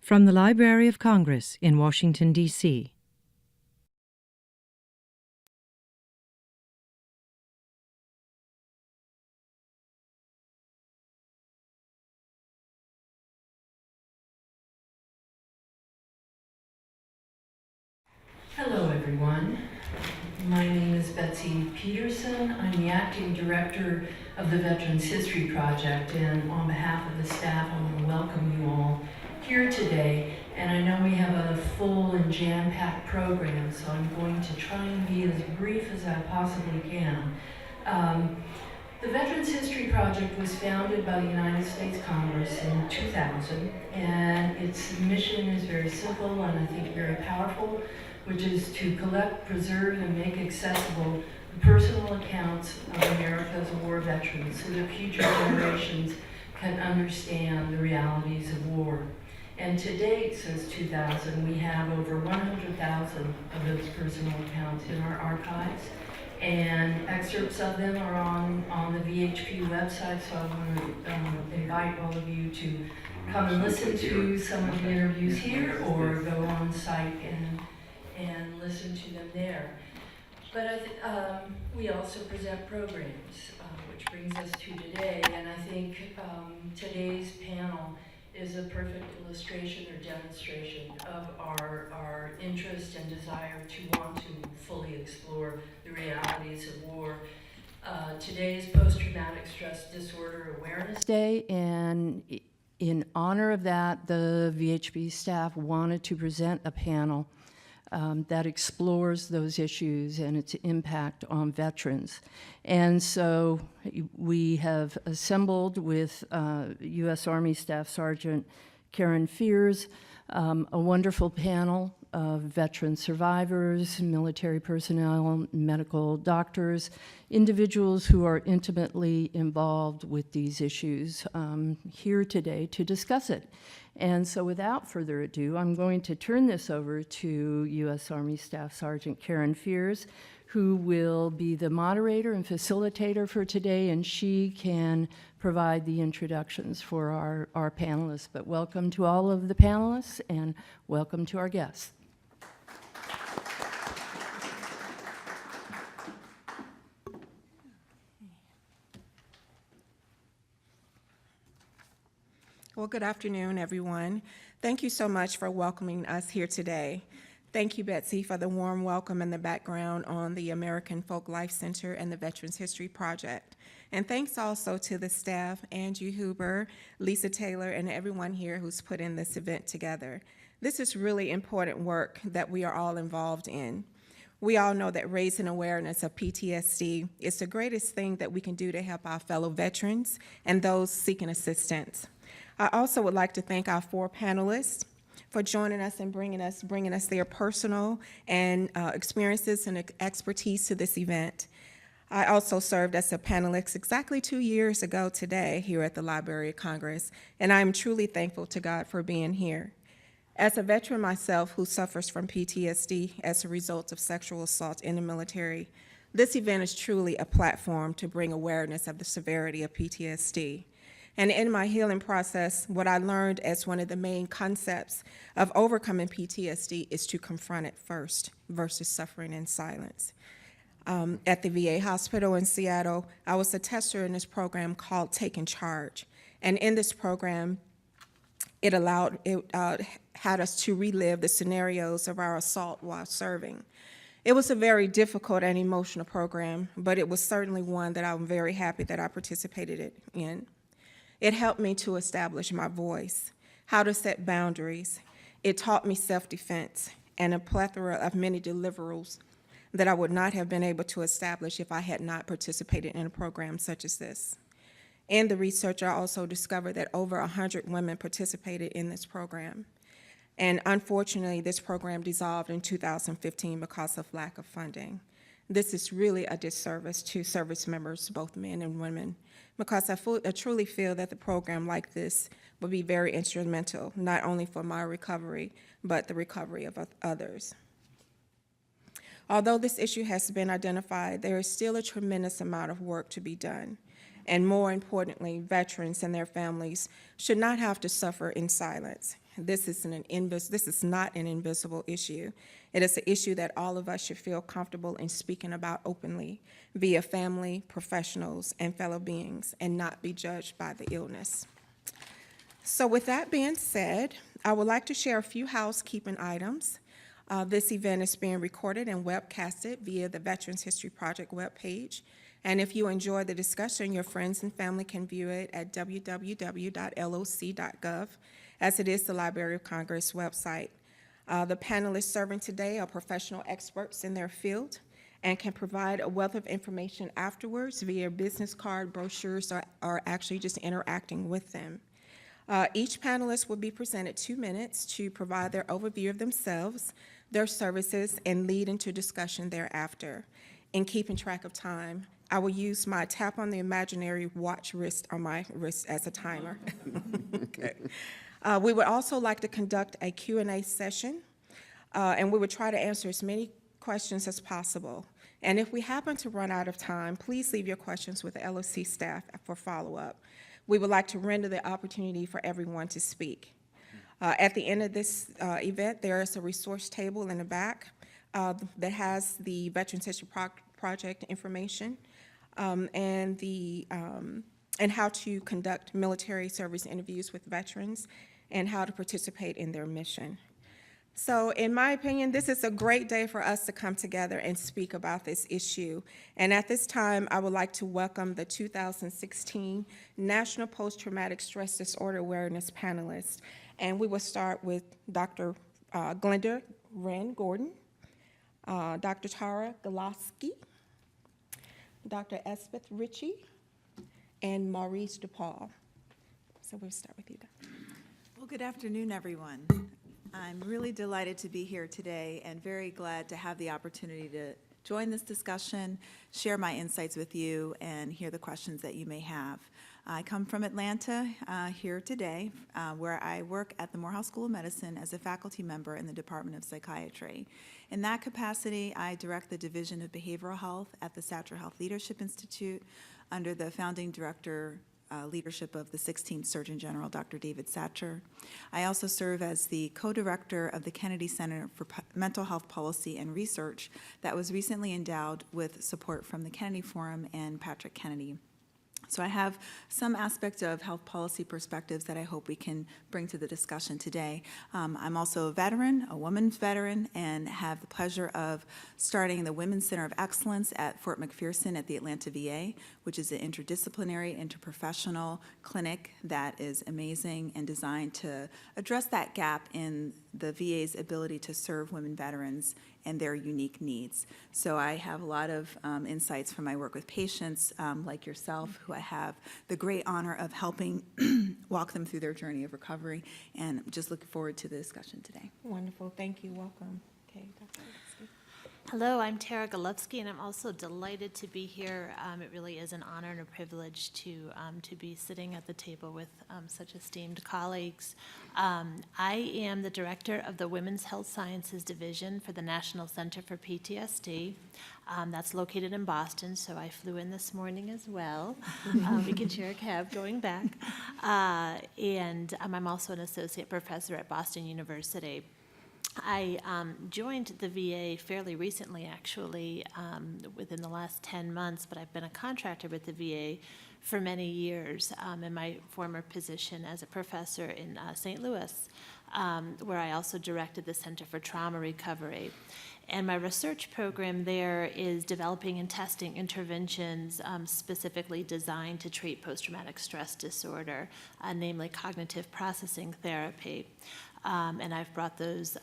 From the Library of Congress in Washington, D.C. Hello, everyone. My name is Betsy Peterson. I'm the acting director of the Veterans History Project, and on behalf of the staff, I want to welcome you all here today. And I know we have a full and jam-packed program, so I'm going to try and be as brief as I possibly can. The Veterans History Project was founded by the United States Congress in 2000, and its mission is very simple and I think very powerful, which is to collect, preserve, and make accessible the personal accounts of America's war veterans so that future generations can understand the realities of war. And to date, since 2000, we have over 100,000 of those personal accounts in our archives, and excerpts of them are on the VHP website, so I want to invite all of you to come and listen to some of the interviews here or go on site and listen to them there. But we also present programs, which brings us to today, and I think today's panel is a perfect illustration or demonstration of our interest and desire to want to fully explore the realities of war. Today is Post-Traumatic Stress Disorder Awareness Day, and in honor of that, the VHP staff wanted to present a panel that explores those issues and its impact on veterans. And so we have assembled with U.S. Army Staff Sergeant Karen Fears, a wonderful panel of veteran survivors, military personnel, medical doctors, individuals who are intimately involved with these issues here today to discuss it. And so without further ado, I'm going to turn this over to U.S. Army Staff Sergeant Karen Fears, who will be the moderator and facilitator for today, and she can provide the introductions for our panelists. But welcome to all of the panelists, and welcome to our guests. Well, good afternoon, everyone. Thank you so much for welcoming us here today. Thank you, Betsy, for the warm welcome and the background on the American Folk Life Center and the Veterans History Project. And thanks also to the staff, Angie Huber, Lisa Taylor, and everyone here who's put in this event together. This is really important work that we are all involved in. We all know that raising awareness of PTSD is the greatest thing that we can do to help our fellow veterans and those seeking assistance. I also would like to thank our four panelists for joining us and bringing us their personal and experiences and expertise to this event. I also served as a panelist exactly 2 years ago today here at the Library of Congress, and I'm truly thankful to God for being here. As a veteran myself who suffers from PTSD as a result of sexual assault in the military, this event is truly a platform to bring awareness of the severity of PTSD. And in my healing process, what I learned as one of the main concepts of overcoming PTSD is to confront it first versus suffering in silence. At the VA hospital in Seattle, I was a tester in this program called Taking Charge. And in this program, it had us to relive the scenarios of our assault while serving. It was a very difficult and emotional program, but it was certainly one that I'm very happy that I participated in. It helped me to establish my voice, how to set boundaries. It taught me self-defense and a plethora of many deliverables that I would not have been able to establish if I had not participated in a program such as this. In the research, I also discovered that over 100 women participated in this program. And unfortunately, this program dissolved in 2015 because of lack of funding. This is really a disservice to service members, both men and women, because I truly feel that the program like this will be very instrumental, not only for my recovery, but the recovery of others. Although this issue has been identified, there is still a tremendous amount of work to be done. and more importantly, veterans and their families should not have to suffer in silence. This is not an invisible issue. It is an issue that all of us should feel comfortable in speaking about openly via family, professionals, and fellow beings, and not be judged by the illness. So with that being said, I would like to share a few housekeeping items. This event is being recorded and webcasted via the Veterans History Project webpage. And if you enjoy the discussion, your friends and family can view it at www.loc.gov, as it is the Library of Congress website. The panelists serving today are professional experts in their field and can provide a wealth of information afterwards via business card, brochures, or actually just interacting with them. Each panelist will be presented 2 minutes to provide their overview of themselves, their services, and lead into discussion thereafter. In keeping track of time, I will use my tap on the imaginary watch wrist on my wrist as a timer. Okay. We would also like to conduct a Q&A session, and we would try to answer as many questions as possible. And if we happen to run out of time, please leave your questions with the LOC staff for follow-up. We would like to render the opportunity for everyone to speak. At the end of this event, there is a resource table in the back that has the Veterans History Project information and how to conduct military service interviews with veterans and how to participate in their mission. So in my opinion, this is a great day for us to come together and speak about this issue. And at this time, I would like to welcome the 2016 National Post-Traumatic Stress Disorder Awareness panelists. And we will start with Dr. Glenda Wren Gordon, Dr. Tara Goloski, Dr. Elspeth Ritchie, and Maurice DePaul. So we'll start with you, Dr. Well, good afternoon, everyone. I'm really delighted to be here today and very glad to have the opportunity to join this discussion, share my insights with you, and hear the questions that you may have. I come from Atlanta here today, where I work at the Morehouse School of Medicine as a faculty member in the Department of Psychiatry. In that capacity, I direct the Division of Behavioral Health at the Satcher Health Leadership Institute under the founding director leadership of the 16th Surgeon General, Dr. David Satcher. I also serve as the co-director of the Kennedy Center for Mental Health Policy and Research that was recently endowed with support from the Kennedy Forum and Patrick Kennedy. So I have some aspect of health policy perspectives that I hope we can bring to the discussion today. I'm also a veteran, a woman's veteran, and have the pleasure of starting the Women's Center of Excellence at Fort McPherson at the Atlanta VA, which is an interdisciplinary, interprofessional clinic that is amazing and designed to address that gap in the VA's ability to serve women veterans and their unique needs. So I have a lot of insights from my work with patients like yourself, who I have the great honor of helping walk them through their journey of recovery, and just looking forward to the discussion today. Wonderful, thank you, welcome. Okay, Dr. Goloski. Hello, I'm Tara Golubsky, and I'm also delighted to be here. It really is an honor and a privilege to be sitting at the table with such esteemed colleagues. I am the director of the Women's Health Sciences Division for the National Center for PTSD. That's located in Boston, so I flew in this morning as well. We can share a cab going back. And I'm also an associate professor at Boston University. I joined the VA fairly recently, actually, within the last 10 months, but I've been a contractor with the VA for many years in my former position as a professor in St. Louis, where I also directed the Center for Trauma Recovery. And my research program there is developing and testing interventions specifically designed to treat post-traumatic stress disorder, namely cognitive processing therapy. And I've brought those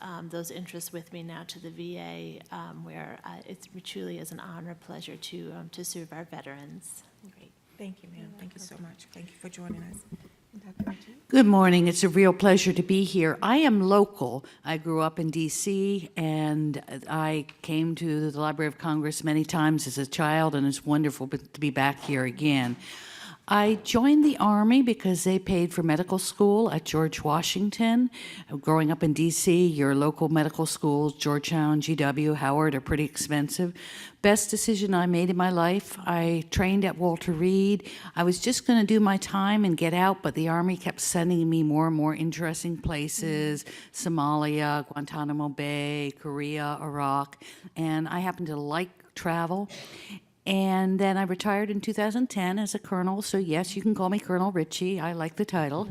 interests with me now to the VA, where it truly is an honor, pleasure to serve our veterans. Great, thank you, ma'am. Thank you so much. Thank you for joining us. Dr. Ritchie? Good morning. It's a real pleasure to be here. I am local. I grew up in D.C., and I came to the Library of Congress many times as a child, and it's wonderful to be back here again. I joined the Army because they paid for medical school at George Washington. Growing up in D.C., your local medical schools, Georgetown, GW, Howard, are pretty expensive. Best decision I made in my life. I trained at Walter Reed. I was just going to do my time and get out, but the Army kept sending me more and more interesting places, Somalia, Guantanamo Bay, Korea, Iraq, and I happened to like travel. And then I retired in 2010 as a colonel, so yes, you can call me Colonel Ritchie. I like the title.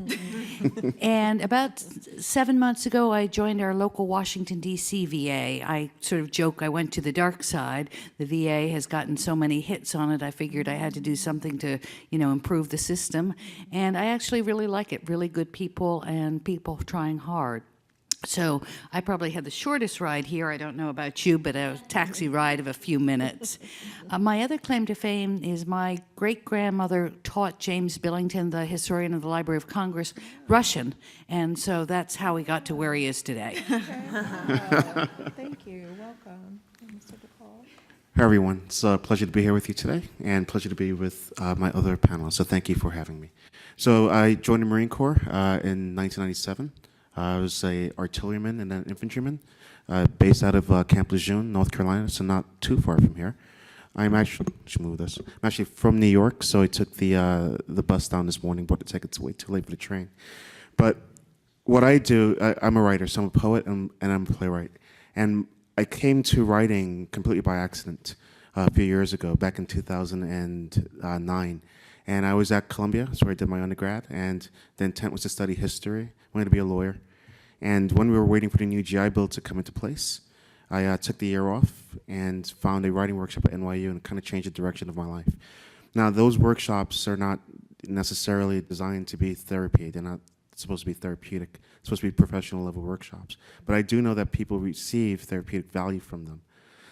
And about 7 months ago, I joined our local Washington, D.C. VA. I sort of joke I went to the dark side. The VA has gotten so many hits on it, I figured I had to do something to, improve the system. And I actually really like it. Really good people and people trying hard. So I probably had the shortest ride here. I don't know about you, but a taxi ride of a few minutes. My other claim to fame is my great-grandmother taught James Billington, the historian of the Library of Congress, Russian. And so that's how he got to where he is today. Thank you. Welcome. Mr. DePaul. Hi, everyone. It's a pleasure to be here with you today and pleasure to be with my other panelists. So thank you for having me. So I joined the Marine Corps in 1997. I was a artilleryman and an infantryman based out of Camp Lejeune, North Carolina, so not too far from here. I'm actually from New York, so I took the bus down this morning, bought the tickets way too late for the train. But what I do, I'm a writer, so I'm a poet and I'm a playwright. And I came to writing completely by accident a few years ago, back in 2009. And I was at Columbia, that's where I did my undergrad, and the intent was to study history. I wanted to be a lawyer. And when we were waiting for the new GI Bill to come into place, I took the year off and found a writing workshop at NYU and kind of changed the direction of my life. Now, those workshops are not necessarily designed to be therapy. They're not supposed to be therapeutic. It's supposed to be professional level workshops. But I do know that people receive therapeutic value from them.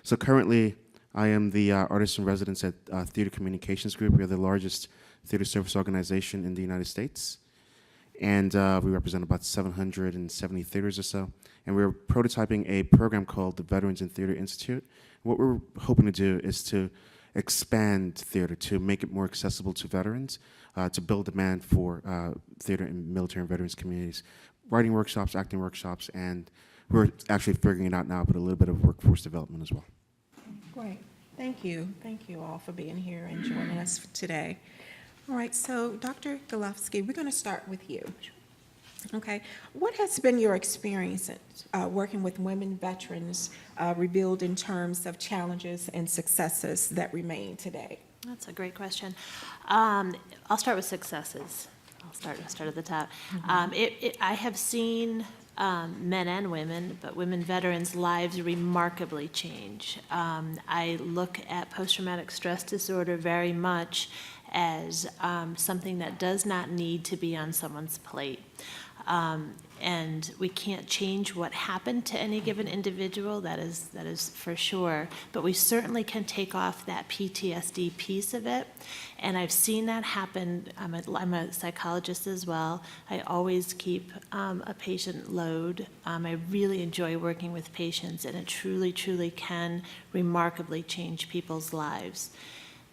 So currently, I am the artist in residence at Theater Communications Group. We are the largest theater service organization in the United States. And we represent about 770 theaters or so. And we're prototyping a program called the Veterans in Theater Institute. What we're hoping to do is to expand theater, to make it more accessible to veterans, to build demand for theater in military and veterans communities. Writing workshops, acting workshops, and we're actually figuring it out now, but a little bit of workforce development as well. Great. Thank you. Thank you all for being here and joining us today. All right, so Dr. Golofsky, we're going to start with you. Okay, what has been your experience working with women veterans revealed in terms of challenges and successes that remain today? That's a great question. I'll start with successes. I'll start at the top. I have seen men and women, but women veterans' lives remarkably change. I look at post-traumatic stress disorder very much as something that does not need to be on someone's plate. And we can't change what happened to any given individual, that is for sure, but we certainly can take off that PTSD piece of it, and I've seen that happen. I'm a psychologist as well. I always keep a patient load. I really enjoy working with patients, and it truly, truly can remarkably change people's lives.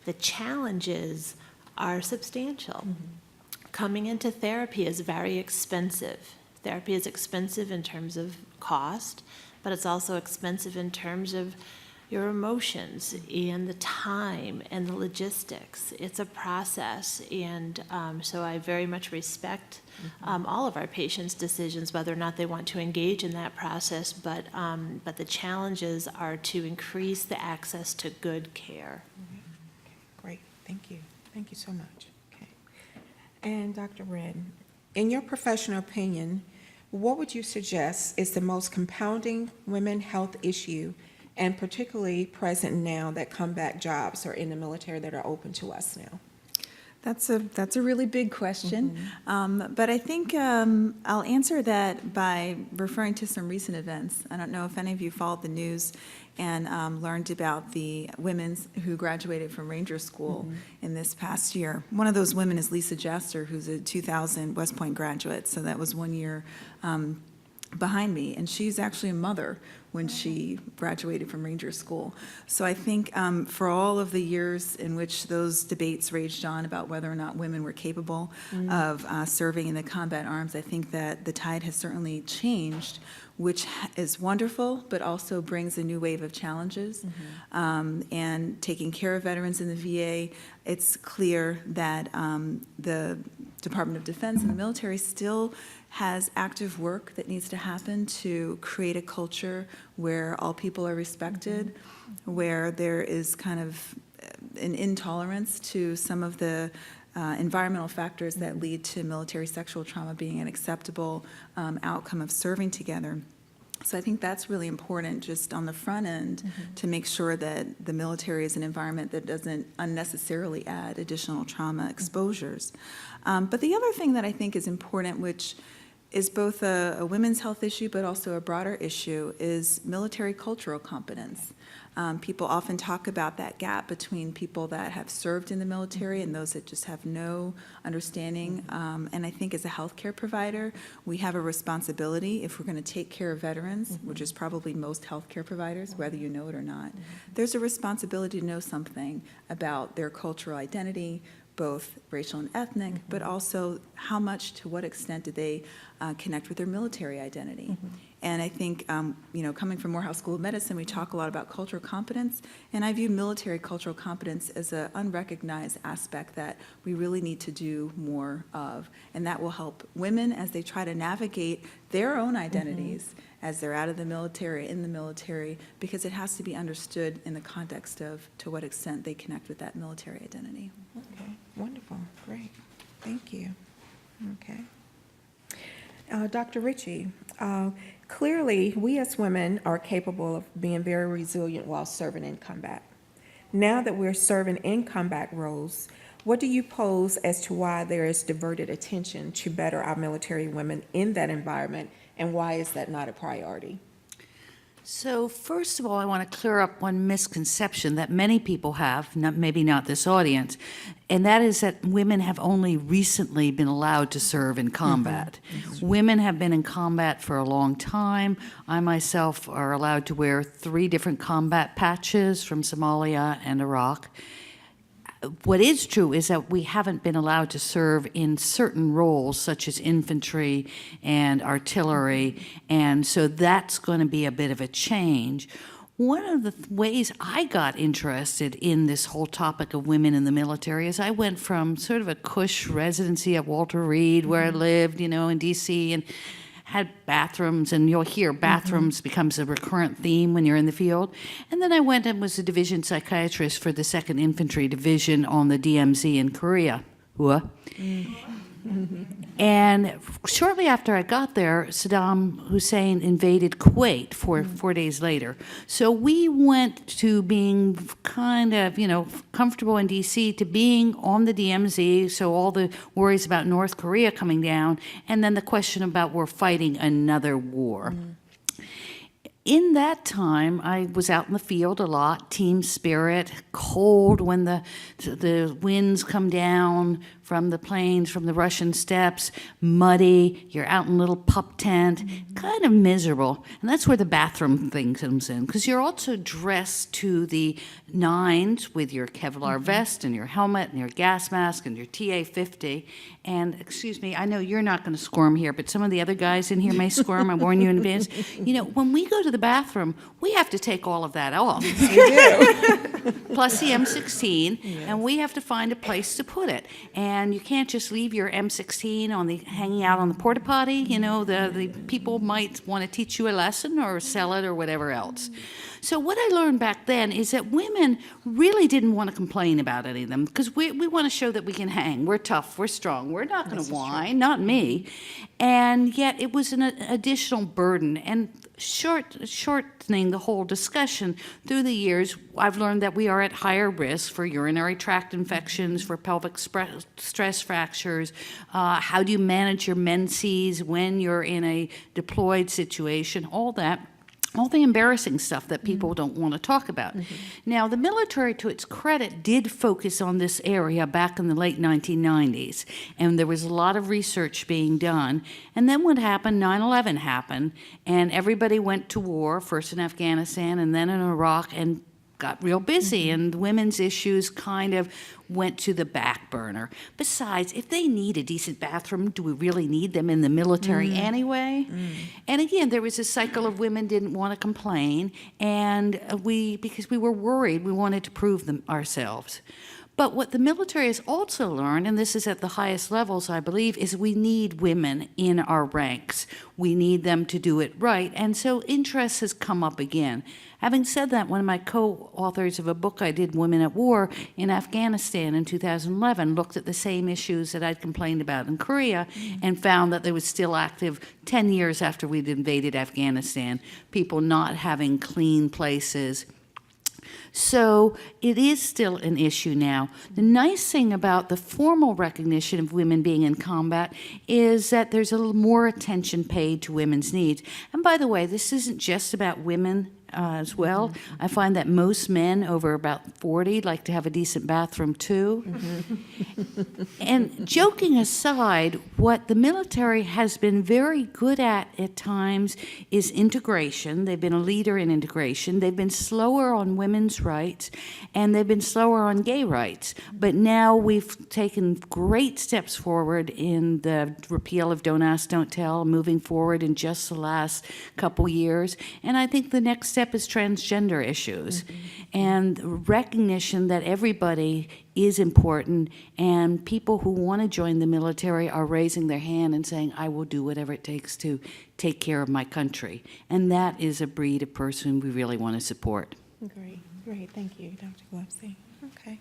The challenges are substantial. Coming into therapy is very expensive. Therapy is expensive in terms of cost, but it's also expensive in terms of your emotions and the time and the logistics. It's a process, and so I very much respect all of our patients' decisions, whether or not they want to engage in that process, but the challenges are to increase the access to good care. Great, thank you. Thank you so much. Okay. And Dr. Wren, in your professional opinion, what would you suggest is the most compounding women health issue, and particularly present now that comeback jobs are in the military that are open to us now? That's a really big question, but I think I'll answer that by referring to some recent events. I don't know if any of you followed the news and learned about the women who graduated from Ranger School in this past year. One of those women is Lisa Jester, who's a 2000 West Point graduate, so that was 1 year behind me, and she's actually a mother when she graduated from Ranger School. So I think for all of the years in which those debates raged on about whether or not women were capable of serving in the combat arms, I think that the tide has certainly changed, which is wonderful, but also brings a new wave of challenges. And taking care of veterans in the VA, it's clear that the Department of Defense and the military still has active work that needs to happen to create a culture where all people are respected, where there is kind of an intolerance to some of the environmental factors that lead to military sexual trauma being an acceptable outcome of serving together. So I think that's really important just on the front end to make sure that the military is an environment that doesn't unnecessarily add additional trauma exposures. But the other thing that I think is important, which is both a women's health issue but also a broader issue, is military cultural competence. People often talk about that gap between people that have served in the military and those that just have no understanding. And I think as a healthcare provider, we have a responsibility, if we're going to take care of veterans, which is probably most healthcare providers, whether you know it or not, there's a responsibility to know something about their cultural identity, both racial and ethnic, but also how much, to what extent did they connect with their military identity. And I think, coming from Morehouse School of Medicine, we talk a lot about cultural competence, and I view military cultural competence as an unrecognized aspect that we really need to do more of, and that will help women as they try to navigate their own identities as they're out of the military, in the military, because it has to be understood in the context of to what extent they connect with that military identity. Okay, wonderful, great, thank you. Okay. Dr. Ritchie, clearly we as women are capable of being very resilient while serving in combat. Now that we're serving in combat roles, what do you pose as to why there is diverted attention to better our military women in that environment, and why is that not a priority? So first of all, I want to clear up one misconception that many people have, maybe not this audience, and that is that women have only recently been allowed to serve in combat. Women have been in combat for a long time. I myself are allowed to wear 3 different combat patches from Somalia and Iraq. What is true is that we haven't been allowed to serve in certain roles, such as infantry and artillery, and so that's going to be a bit of a change. One of the ways I got interested in this whole topic of women in the military is I went from sort of a cush residency at Walter Reed, where I lived, in D.C., and had bathrooms, and you'll hear bathrooms becomes a recurrent theme when you're in the field. And then I went and was a division psychiatrist for the 2nd Infantry Division on the DMZ in Korea. And shortly after I got there, Saddam Hussein invaded Kuwait 4 days later. So we went to being kind of, comfortable in D.C. to being on the DMZ, so all the worries about North Korea coming down, and then the question about we're fighting another war. In that time, I was out in the field a lot, team spirit, cold when the winds come down from the plains, from the Russian steppes, muddy, you're out in a little pup tent, kind of miserable. And that's where the bathroom thing comes in, because you're also dressed to the nines with your Kevlar vest and your helmet and your gas mask and your TA-50. And, excuse me, I know you're not going to squirm here, but some of the other guys in here may squirm. I warn you in advance. When we go to the bathroom, we have to take all of that off. We do. Plus the M16, and we have to find a place to put it. And you can't just leave your M16 hanging out on the porta potty. The people might want to teach you a lesson or sell it or whatever else. So what I learned back then is that women really didn't want to complain about any of them, because we want to show that we can hang. We're tough. We're strong. We're not going to whine. Not me. And yet it was an additional burden. And shortening the whole discussion through the years, I've learned that we are at higher risk for urinary tract infections, for pelvic stress fractures. How do you manage your menses when you're in a deployed situation? All that. all the embarrassing stuff that people don't want to talk about. Now, the military, to its credit, did focus on this area back in the late 1990s, and there was a lot of research being done. And then what happened, 9/11 happened, and everybody went to war, first in Afghanistan and then in Iraq, and got real busy, and women's issues kind of went to the back burner. Besides, if they need a decent bathroom, do we really need them in the military anyway? And again, there was a cycle of women didn't want to complain, and because we were worried, we wanted to prove them ourselves. But what the military has also learned, and this is at the highest levels, I believe, is we need women in our ranks. We need them to do it right. And so interest has come up again. Having said that, one of my co-authors of a book I did, Women at War, in Afghanistan in 2011, looked at the same issues that I'd complained about in Korea and found that they were still active 10 years after we'd invaded Afghanistan, people not having clean places. So it is still an issue now. The nice thing about the formal recognition of women being in combat is that there's a little more attention paid to women's needs. And by the way, this isn't just about women as well. I find that most men over about 40 like to have a decent bathroom too. And joking aside, what the military has been very good at times is integration. They've been a leader in integration. They've been slower on women's rights, and they've been slower on gay rights. But now we've taken great steps forward in the repeal of Don't Ask, Don't Tell, moving forward in just the last couple years. And I think the next step is transgender issues and recognition that everybody is important, and people who want to join the military are raising their hand and saying, I will do whatever it takes to take care of my country. And that is a breed of person we really want to support. Great, thank you, Dr. Gillespie. Okay,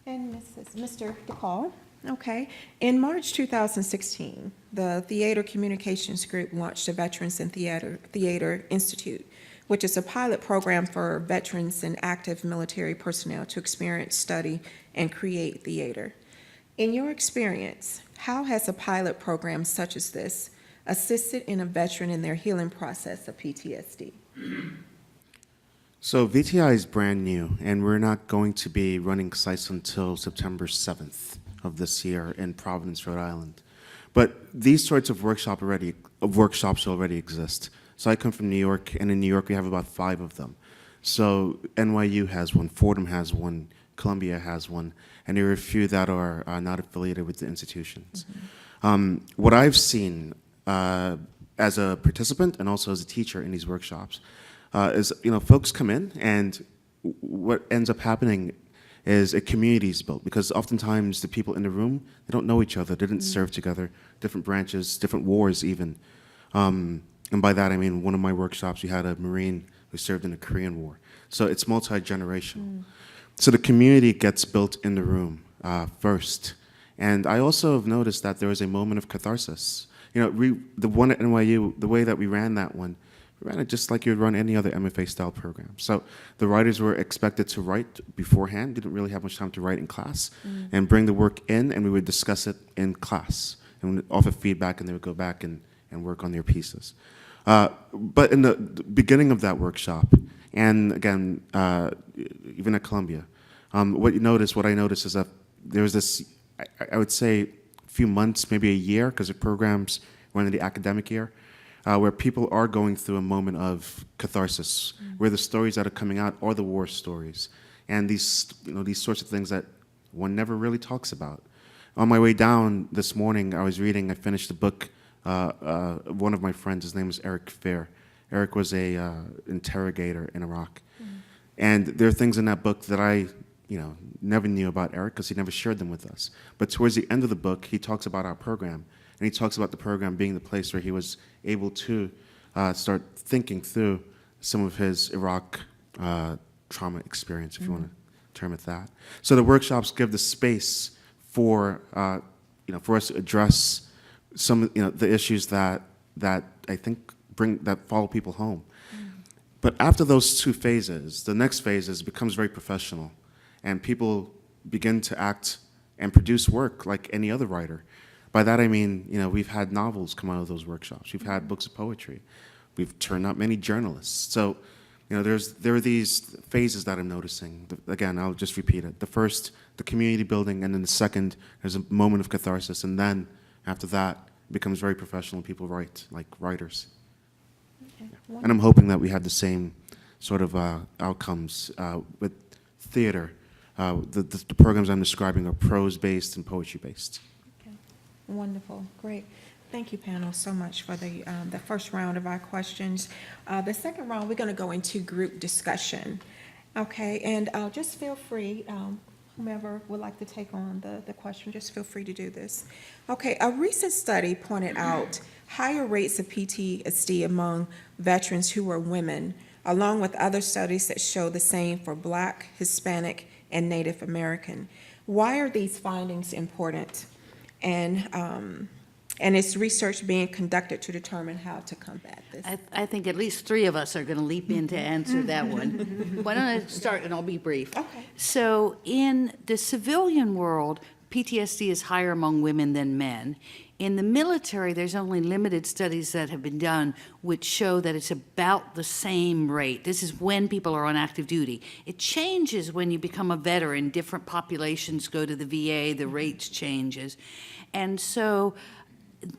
and Mr. DePaul. Okay, in March 2016, the Theater Communications Group launched the Veterans in Theater Institute, which is a pilot program for veterans and active military personnel to experience, study, and create theater. In your experience, how has a pilot program such as this assisted in a veteran in their healing process of PTSD? So VTI is brand new, and we're not going to be running sites until September 7th of this year in Providence, Rhode Island. But these sorts of workshops already exist. So I come from New York, and in New York we have about 5 of them. So NYU has one, Fordham has one, Columbia has one, and there are a few that are not affiliated with the institutions. What I've seen as a participant and also as a teacher in these workshops is, folks come in, and what ends up happening is a community is built, because oftentimes the people in the room, they don't know each other, they didn't serve together, different branches, different wars even. And by that I mean, one of my workshops, we had a Marine who served in the Korean War. So it's multi-generational. So the community gets built in the room first. And I also have noticed that there was a moment of catharsis. The one at NYU, the way that we ran that one, we ran it just like you would run any other MFA style program. So the writers were expected to write beforehand, didn't really have much time to write in class, and bring the work in, and we would discuss it in class and we'd offer feedback, and they would go back and work on their pieces. But in the beginning of that workshop, and again, even at Columbia, what I noticed is that there was this, I would say, a few months, maybe a year, because the programs were in the academic year, where people are going through a moment of catharsis, where the stories that are coming out are the war stories, and these sorts of things that one never really talks about. On my way down this morning, I finished a book. One of my friends, his name is Eric Fair. Eric was a interrogator in Iraq. And there are things in that book that I never knew about Eric, because he never shared them with us. But towards the end of the book, he talks about our program, and he talks about the program being the place where he was able to start thinking through some of his Iraq trauma experience, if you want to term it that. So the workshops give the space for for us to address some the issues that I think follow people home. But after those 2 phases, the next phase becomes very professional, and people begin to act and produce work like any other writer. By that I mean, we've had novels come out of those workshops, we've had books of poetry, We've turned out many journalists. So, there are these phases that I'm noticing. Again, I'll just repeat it. The first, the community building, and then the second, there's a moment of catharsis, and then after that, it becomes very professional. People write like writers. And I'm hoping that we have the same sort of outcomes with theater. The programs I'm describing are prose-based and poetry-based. Okay. Wonderful, great. Thank you, panel, so much for the first round of our questions. The second round, we're going to go into group discussion. Okay, and just feel free, whomever would like to take on the question, just feel free to do this. Okay, a recent study pointed out higher rates of PTSD among veterans who were women, along with other studies that show the same for Black, Hispanic, and Native American. Why are these findings important? And is research being conducted to determine how to combat this? I think at least three of us are going to leap in to answer that one. Why don't I start, and I'll be brief. Okay. So in the civilian world, PTSD is higher among women than men. In the military, there's only limited studies that have been done which show that it's about the same rate. This is when people are on active duty. It changes when you become a veteran. Different populations go to the VA, the rates changes. And so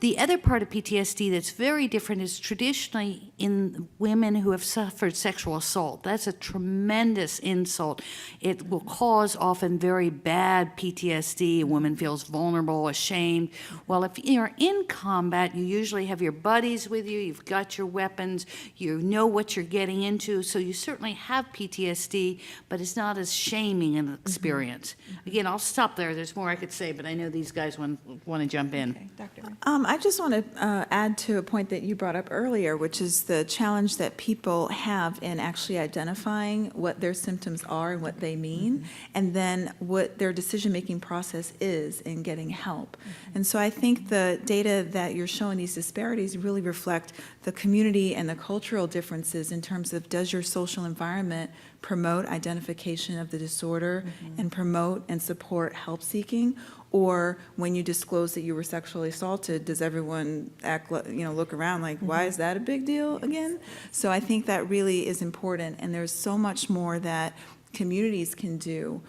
the other part of PTSD that's very different is traditionally in women who have suffered sexual assault. That's a tremendous insult. It will cause often very bad PTSD. A woman feels vulnerable, ashamed. Well, if you're in combat, you usually have your buddies with you, you've got your weapons, you know what you're getting into, so you certainly have PTSD, but it's not as shaming an experience. Again, I'll stop there. There's more I could say, but I know these guys want to jump in. Okay, Dr. I just want to add to a point that you brought up earlier, which is the challenge that people have in actually identifying what their symptoms are and what they mean, and then what their decision-making process is in getting help. And so I think the data that you're showing, these disparities, really reflect the community and the cultural differences in terms of, does your social environment promote identification of the disorder and promote and support help seeking? Or when you disclose that you were sexually assaulted, does everyone look around like, why is that a big deal again? So I think that really is important, and there's so much more that communities can do,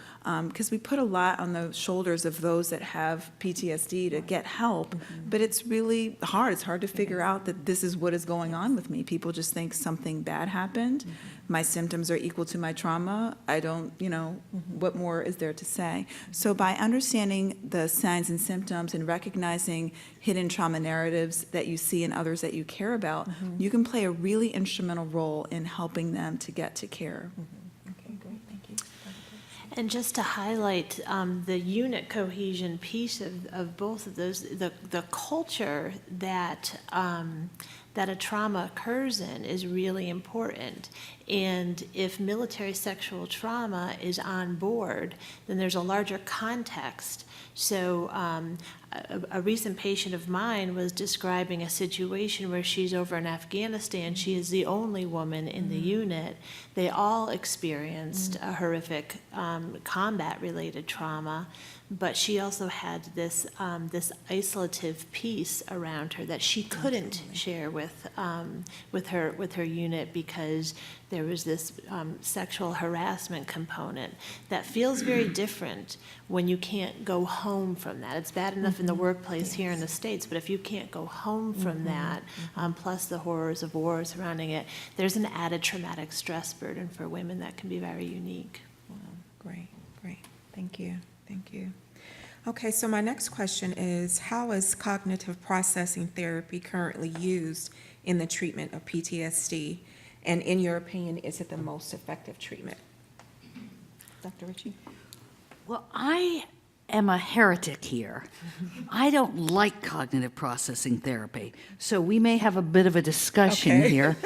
because we put a lot on the shoulders of those that have PTSD to get help, but it's really hard. It's hard to figure out that this is what is going on with me. People just think something bad happened. My symptoms are equal to my trauma. I don't, what more is there to say? So by understanding the signs and symptoms and recognizing hidden trauma narratives that you see in others that you care about, you can play a really instrumental role in helping them to get to care. Okay, great, thank you. And just to highlight the unit cohesion piece of both of those, the culture that that a trauma occurs in is really important. And if military sexual trauma is on board, then there's a larger context. So a recent patient of mine was describing a situation where she's over in Afghanistan. She is the only woman in the unit. They all experienced a horrific combat-related trauma, but she also had this this isolative piece around her that she couldn't share with her unit because there was this sexual harassment component that feels very different when you can't go home from that. It's bad enough in the workplace here in the States, but if you can't go home from that, plus the horrors of war surrounding it, there's an added traumatic stress burden for women that can be very unique. Great, great, thank you, thank you. Okay, so my next question is, how is cognitive processing therapy currently used in the treatment of PTSD? And in your opinion, is it the most effective treatment? Dr. Ritchie? Well, I am a heretic here. I don't like cognitive processing therapy, so we may have a bit of a discussion here.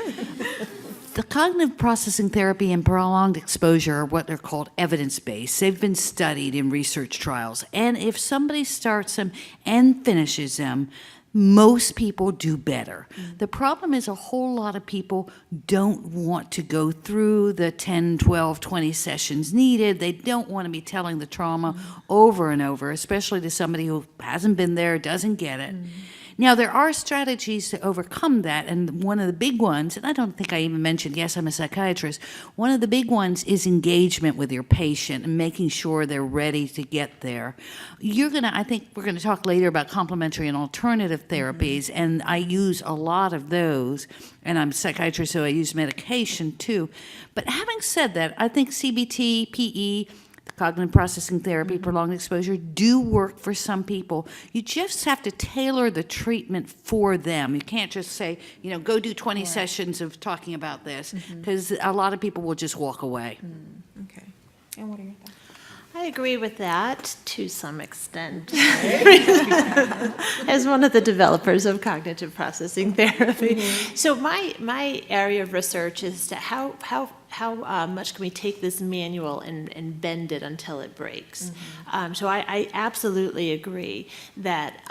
The cognitive processing therapy and prolonged exposure are what they're called evidence-based. They've been studied in research trials, and if somebody starts them and finishes them, most people do better. The problem is a whole lot of people don't want to go through the 10, 12, 20 sessions needed. They don't want to be telling the trauma over and over, especially to somebody who hasn't been there, doesn't get it. Now, there are strategies to overcome that, and one of the big ones, and I don't think I even mentioned, yes, I'm a psychiatrist, one of the big ones is engagement with your patient and making sure they're ready to get there. I think we're gonna talk later about complementary and alternative therapies, and I use a lot of those, and I'm a psychiatrist, so I use medication too. But having said that, I think CBT, PE, cognitive processing therapy, prolonged exposure, do work for some people. You just have to tailor the treatment for them. You can't just say, go do 20 sessions of talking about this, because a lot of people will just walk away. Okay. And what are your thoughts? I agree with that to some extent. As one of the developers of cognitive processing therapy. So my area of research is to how much can we take this manual and bend it until it breaks. So I absolutely agree that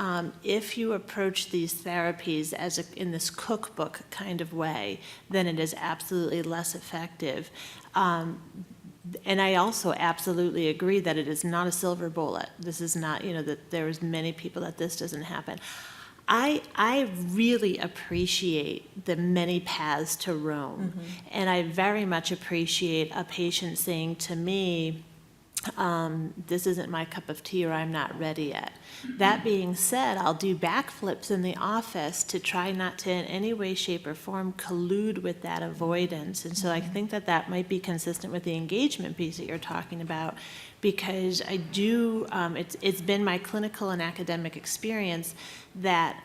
if you approach these therapies in this cookbook kind of way, then it is absolutely less effective. And I also absolutely agree that it is not a silver bullet. This is not, that there's many people that this doesn't happen. I really appreciate the many paths to Rome. And I very much appreciate a patient saying to me, this isn't my cup of tea, or I'm not ready yet. That being said, I'll do backflips in the office to try not to in any way, shape, or form collude with that avoidance. And so I think that might be consistent with the engagement piece that you're talking about, because I do, it's been my clinical and academic experience that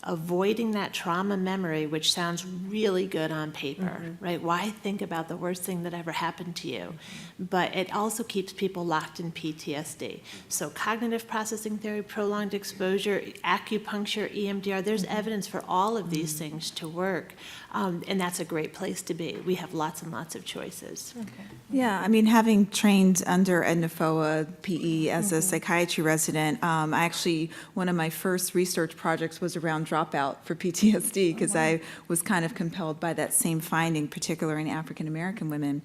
avoiding that trauma memory, which sounds really good on paper, right? Why think about the worst thing that ever happened to you? But it also keeps people locked in PTSD. So cognitive processing theory, prolonged exposure, acupuncture, EMDR, there's evidence for all of these things to work. And that's a great place to be. We have lots and lots of choices. Yeah, I mean, having trained under Edna Foa PE as a psychiatry resident, one of my first research projects was around dropout for PTSD, because I was kind of compelled by that same finding, particularly in African American women.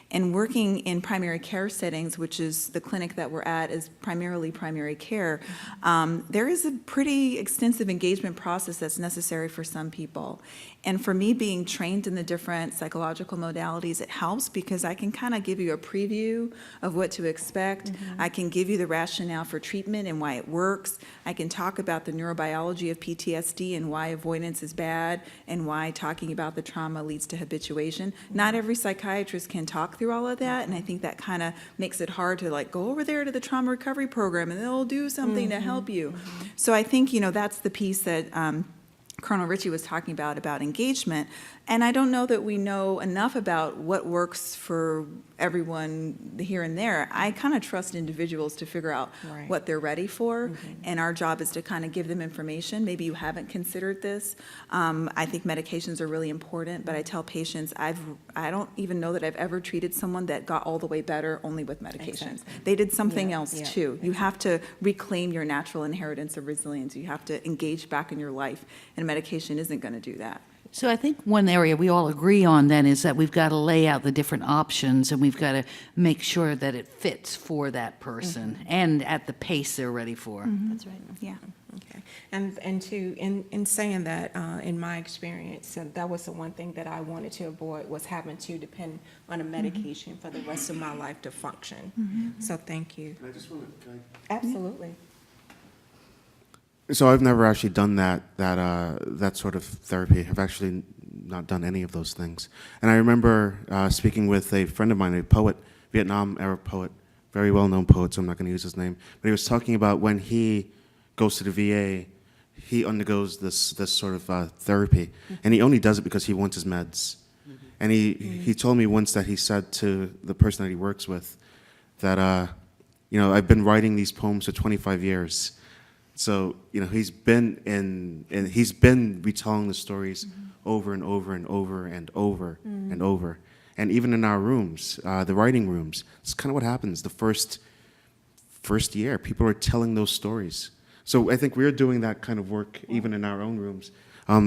And working in primary care settings, which is the clinic that we're at, is primarily primary care, there is a pretty extensive engagement process that's necessary for some people. And for me, being trained in the different psychological modalities, it helps, because I can kind of give you a preview of what to expect. I can give you the rationale for treatment and why it works. I can talk about the neurobiology of PTSD and why avoidance is bad, and why talking about the trauma leads to habituation. Not every psychiatrist can talk through all of that, and I think that kind of makes it hard to go over there to the trauma recovery program and they'll do something to help you. So I think, that's the piece that Colonel Ritchie was talking about engagement. And I don't know that we know enough about what works for everyone here and there. I kind of trust individuals to figure out what they're ready for, and our job is to kind of give them information. Maybe you haven't considered this. I think medications are really important, but I tell patients I don't even know that I've ever treated someone that got all the way better only with medications. They did something else too. You have to reclaim your natural inheritance of resilience. You have to engage back in your life, and medication isn't going to do that. So I think one area we all agree on then is that we've got to lay out the different options, and we've got to make sure that it fits for that person and at the pace they're ready for. That's right. Yeah. Okay. And in saying that, in my experience, that was the one thing that I wanted to avoid, was having to depend on a medication for the rest of my life to function. So thank you. I just want to. Absolutely. So I've never actually done that sort of therapy. I've actually not done any of those things. And I remember speaking with a friend of mine, a poet, Vietnam-era poet, very well-known poet, so I'm not going to use his name. But he was talking about when he goes to the VA, he undergoes this sort of therapy, and he only does it because he wants his meds. And he told me once that he said to the person that he works with that, I've been writing these poems for 25 years. So, he's been retelling the stories over and over and over and over and over. And even in our rooms, the writing rooms, it's kind of what happens. The first year, people are telling those stories. So I think we're doing that kind of work even in our own rooms,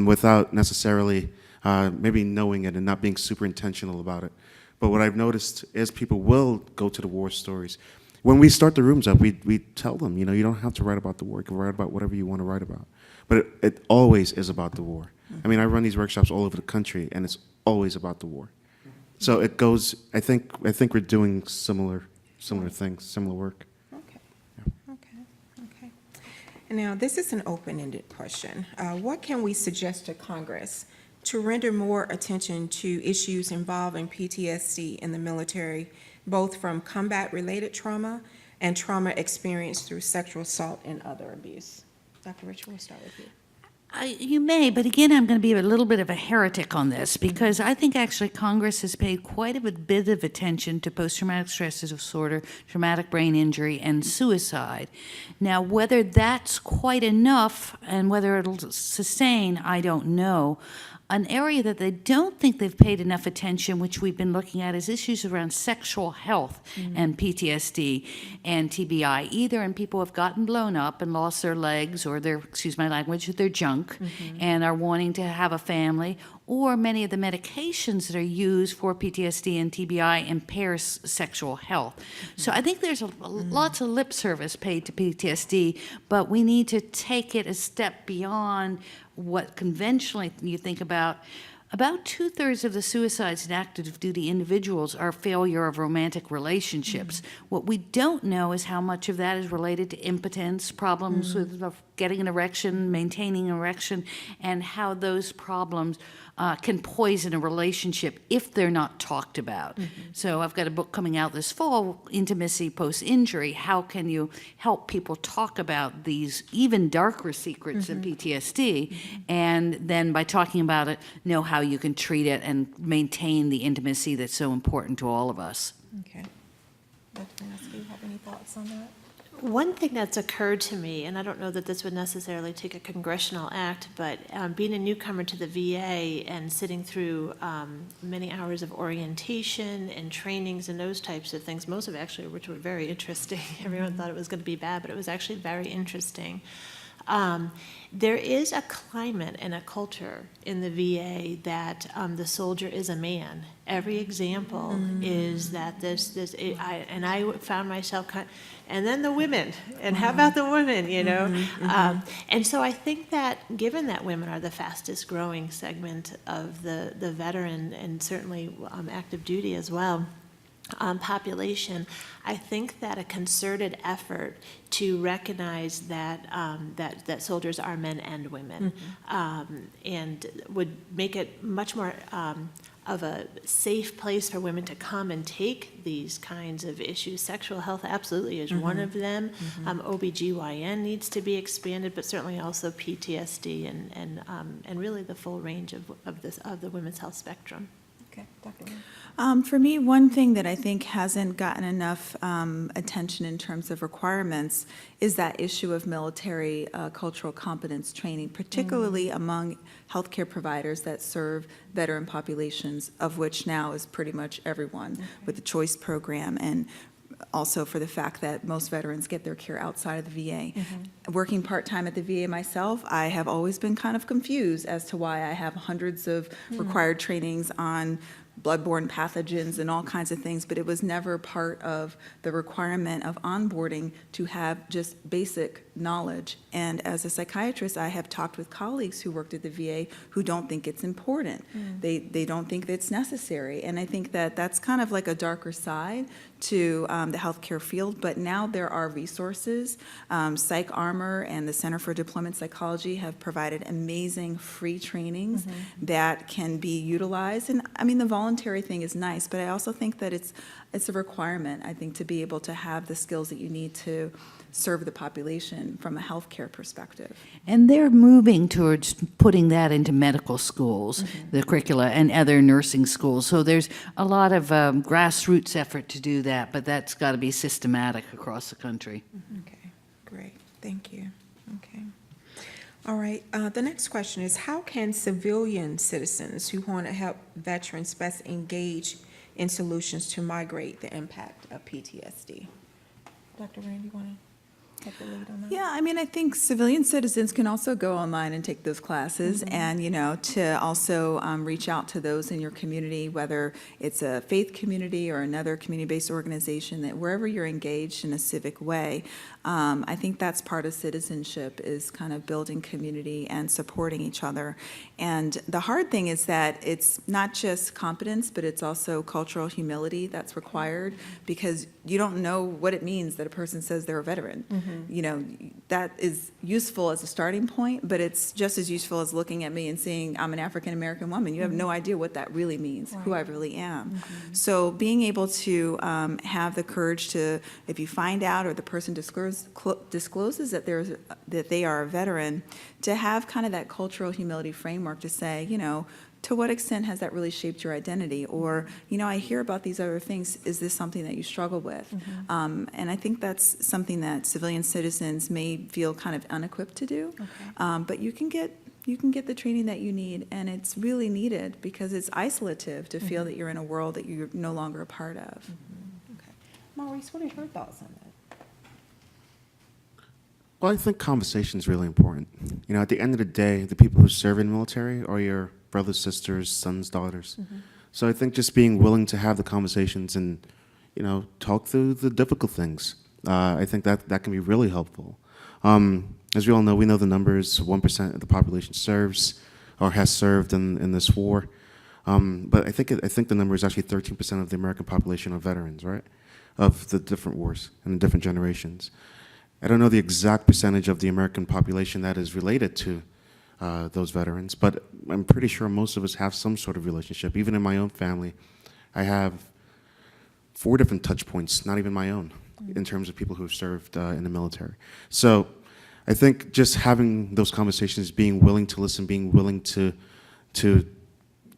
without necessarily maybe knowing it and not being super intentional about it. But what I've noticed is people will go to the war stories. When we start the rooms up, we tell them, you don't have to write about the war. You can write about whatever you want to write about. but it always is about the war. I mean, I run these workshops all over the country, and it's always about the war. So it goes. I think we're doing similar things, similar work. Okay, okay. And now, this is an open-ended question. What can we suggest to Congress to render more attention to issues involving PTSD in the military, both from combat-related trauma and trauma experienced through sexual assault and other abuse? Dr. Richard, we'll start with you. You may, but again, I'm going to be a little bit of a heretic on this because I think actually Congress has paid quite a bit of attention to post-traumatic stress disorder, traumatic brain injury, and suicide. Now, whether that's quite enough and whether it'll sustain, I don't know. An area that they don't think they've paid enough attention, which we've been looking at, is issues around sexual health and PTSD and TBI, either in people who have gotten blown up and lost their legs or their, excuse my language, their junk and are wanting to have a family, or many of the medications that are used for PTSD and TBI impairs sexual health. So I think there's lots of lip service paid to PTSD, but we need to take it a step beyond what conventionally you think about. About 2/3 of the suicides in active duty individuals are failure of romantic relationships. What we don't know is how much of that is related to impotence, problems with getting an erection, maintaining an erection, and how those problems can poison a relationship if they're not talked about. So I've got a book coming out this fall, Intimacy Post-Injury. How can you help people talk about these even darker secrets of PTSD, and then by talking about it, know how you can treat it and maintain the intimacy that's so important to all of us. Okay. Dr. Mansky, you have any thoughts on that? One thing that's occurred to me, and I don't know that this would necessarily take a congressional act, but being a newcomer to the VA and sitting through many hours of orientation and trainings and those types of things, most of actually which were very interesting. Everyone thought it was going to be bad, but it was actually very interesting. There is a climate and a culture in the VA that the soldier is a man. Every example is that I found myself and then the women, and how about the women, you know? And so I think that given that women are the fastest growing segment of the veteran and certainly active duty as well, population, I think that a concerted effort to recognize that that soldiers are men and women, and would make it much more of a safe place for women to come and take these kinds of issues. Sexual health absolutely is one of them. OBGYN needs to be expanded, but certainly also PTSD and really the full range of the women's health spectrum. Okay, Dr. Lynn. For me, one thing that I think hasn't gotten enough attention in terms of requirements is that issue of military cultural competence training, particularly among healthcare providers that serve veteran populations, of which now is pretty much everyone with the CHOICE program, and also for the fact that most veterans get their care outside of the VA. Working part-time at the VA myself, I have always been kind of confused as to why I have hundreds of required trainings on bloodborne pathogens and all kinds of things, but it was never part of the requirement of onboarding to have just basic knowledge. And as a psychiatrist, I have talked with colleagues who worked at the VA who don't think it's important. They don't think that it's necessary. And I think that that's kind of like a darker side to the healthcare field, but now there are resources. Psych Armor and the Center for Deployment Psychology have provided amazing free trainings that can be utilized. And I mean, the voluntary thing is nice, but I also think that it's a requirement, I think, to be able to have the skills that you need to serve the population from a healthcare perspective. And they're moving towards putting that into medical schools, the curricula, and other nursing schools. So there's a lot of grassroots effort to do that, but that's got to be systematic across the country. Okay, great, thank you. Okay. All right, the next question is, how can civilian citizens who want to help veterans best engage in solutions to migrate the impact of PTSD? Dr. Rand, you want to? take the lead on that? Yeah, I mean, I think civilian citizens can also go online and take those classes, and, you know, to also reach out to those in your community, whether it's a faith community or another community-based organization, that wherever you're engaged in a civic way, I think that's part of citizenship, is kind of building community and supporting each other. And the hard thing is that it's not just competence, but it's also cultural humility that's required, because you don't know what it means that a person says they're a veteran. You know, that is useful as a starting point, but it's just as useful as looking at me and seeing I'm an African-American woman. You have no idea what that really means, who I really am. So being able to have the courage to, if you find out or the person discloses that they are a veteran, to have kind of that cultural humility framework to say, you know, to what extent has that really shaped your identity? Or, you know, I hear about these other things. Is this something that you struggle with? And I think that's something that civilian citizens may feel kind of unequipped to do. But you can get the training that you need, and it's really needed, because it's isolative to feel that you're in a world that you're no longer a part of. Okay. Maurice, what are your thoughts on that? Well, I think conversation is really important. You know, at the end of the day, the people who serve in the military are your brothers, sisters, sons, daughters. So I think just being willing to have the conversations and, you know, talk through the difficult things, I think that can be really helpful. As we all know, we know the numbers: 1% of the population serves or has served in this war. But I think the number is actually 13% of the American population are veterans, right? Of the different wars and the different generations. I don't know the exact percentage of the American population that is related to those veterans, but I'm pretty sure most of us have some sort of relationship. Even in my own family, I have 4 different touch points, not even my own, in terms of people who have served in the military. So I think just having those conversations, being willing to listen, being willing to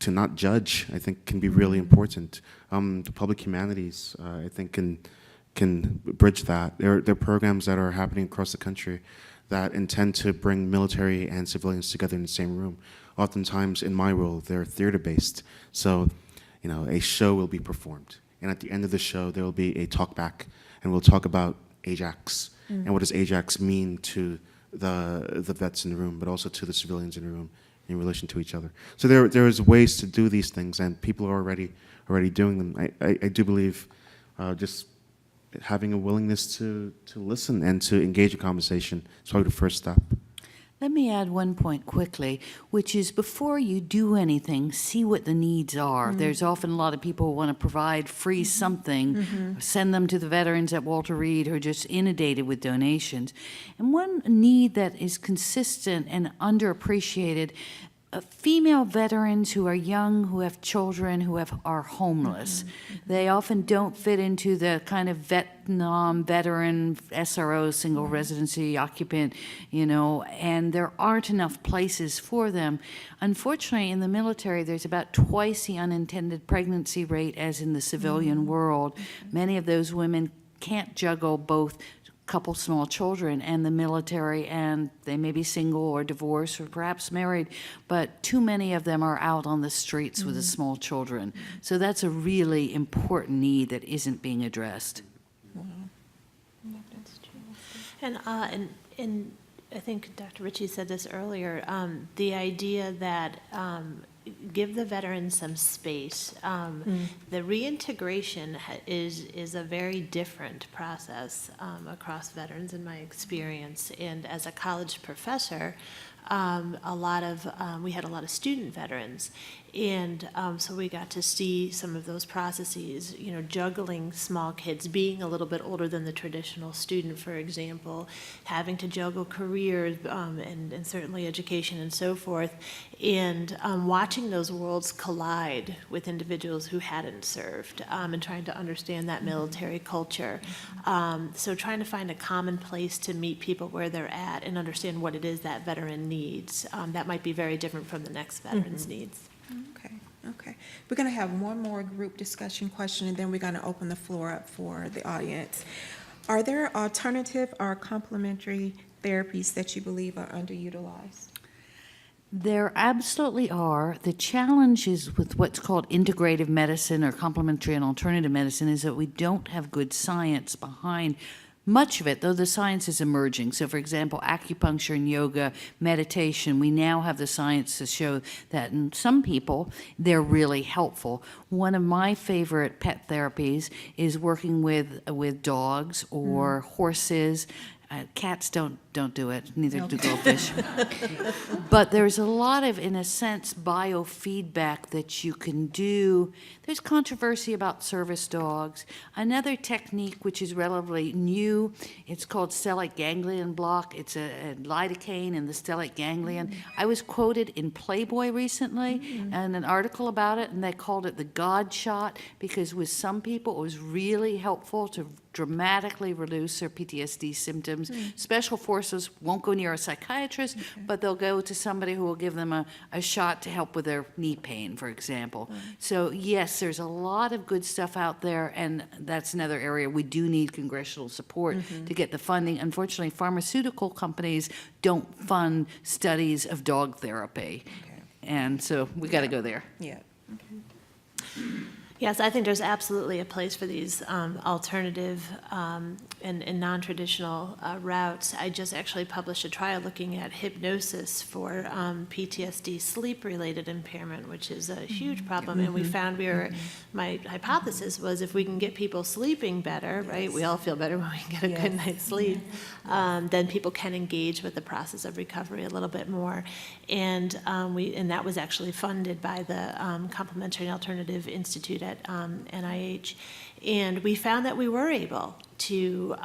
not judge, I think can be really important. The public humanities, I think, can bridge that. There are programs that are happening across the country that intend to bring military and civilians together in the same room. Oftentimes, in my role, they're theater-based. So, you know, a show will be performed, and at the end of the show, there will be a talk back, and we'll talk about Ajax and what does Ajax mean to the vets in the room, but also to the civilians in the room in relation to each other. So there is ways to do these things, and people are already doing them. I do believe just having a willingness to listen and to engage in conversation is probably the first step. Let me add one point quickly, which is before you do anything, see what the needs are. There's often a lot of people who want to provide free something, send them to the veterans at Walter Reed who are just inundated with donations. And one need that is consistent and underappreciated, female veterans who are young, who have children, who are homeless. They often don't fit into the kind of Vietnam veteran SRO, single residency occupant, you know, and there aren't enough places for them. Unfortunately, in the military, there's about twice the unintended pregnancy rate as in the civilian world. Many of those women can't juggle both couple small children and the military, and they may be single or divorced or perhaps married, but too many of them are out on the streets with the small children. So that's a really important need that isn't being addressed. And I think Dr. Ritchie said this earlier, the idea that give the veterans some space. The reintegration is a very different process across veterans in my experience. And as a college professor, we had a lot of student veterans. And so we got to see some of those processes, you know, juggling small kids, being a little bit older than the traditional student, for example, having to juggle careers and certainly education and so forth, and watching those worlds collide with individuals who hadn't served and trying to understand that military culture. So trying to find a common place to meet people where they're at and understand what it is that veteran needs. That might be very different from the next veteran's needs. Okay. We're going to have one more group discussion question, and then we're going to open the floor up for the audience. Are there alternative or complementary therapies that you believe are underutilized? There absolutely are. The challenge is with what's called integrative medicine or complementary and alternative medicine is that we don't have good science behind Much of it, though the science is emerging. So, for example, acupuncture and yoga, meditation, we now have the science to show that in some people, they're really helpful. One of my favorite pet therapies is working with dogs or horses. Cats don't do it, neither do goldfish. But there's a lot of, in a sense, biofeedback that you can do. There's controversy about service dogs. Another technique which is relatively new, it's called stellate ganglion block. It's a lidocaine in the stellate ganglion. I was quoted in Playboy recently in an article about it, and they called it the God shot because with some people it was really helpful to dramatically reduce their PTSD symptoms. Special forces won't go near a psychiatrist, but they'll go to somebody who will give them a shot to help with their knee pain, for example. So yes, there's a lot of good stuff out there, and that's another area we do need congressional support to get the funding. Unfortunately, pharmaceutical companies don't fund studies of dog therapy. And so we got to go there. Yeah. Yes, I think there's absolutely a place for these alternative and non-traditional routes. I just actually published a trial looking at hypnosis for PTSD sleep-related impairment, which is a huge problem. And we found my hypothesis was if we can get people sleeping better, right? We all feel better when we get a good night's sleep. Then people can engage with the process of recovery a little bit more. And that was actually funded by the Complementary and Alternative Institute at NIH, and we found that we were able to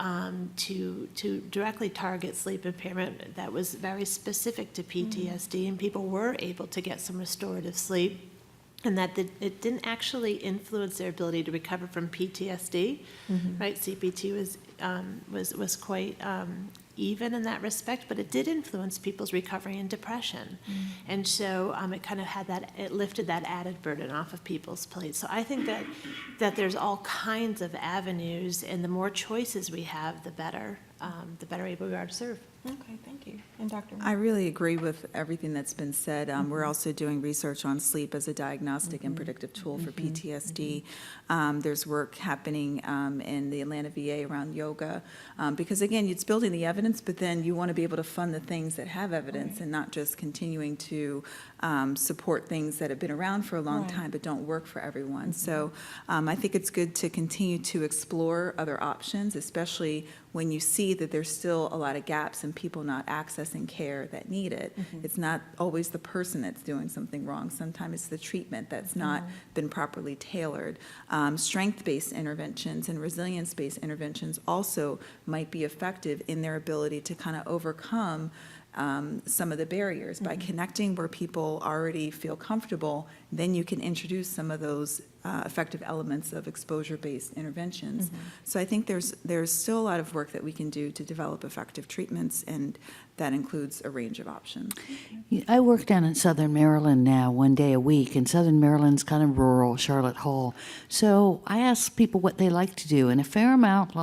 directly target sleep impairment that was very specific to PTSD, and people were able to get some restorative sleep, and that it didn't actually influence their ability to recover from PTSD. Right? CPT was quite even in that respect, but it did influence people's recovery and depression. And so it kind of had it lifted that added burden off of people's plates. So I think that there's all kinds of avenues, and the more choices we have, the better able we are to serve. Okay, thank you. And Dr. I really agree with everything that's been said. We're also doing research on sleep as a diagnostic and predictive tool for PTSD. There's work happening in the Atlanta VA around yoga, because again, it's building the evidence, but then you want to be able to fund the things that have evidence and not just continuing to support things that have been around for a long time but don't work for everyone. So I think it's good to continue to explore other options, especially when you see that there's still a lot of gaps in people not accessing care that need it. It's not always the person that's doing something wrong. Sometimes it's the treatment that's not been properly tailored. Strength-based interventions and resilience-based interventions also might be effective in their ability to kind of overcome some of the barriers. By connecting where people already feel comfortable, then you can introduce some of those effective elements of exposure-based interventions. So I think there's still a lot of work that we can do to develop effective treatments, and that includes a range of options. I work down in Southern Maryland now, one day a week, and Southern Maryland's kind of rural, Charlotte Hall. So I ask people what they like to do, and a fair amount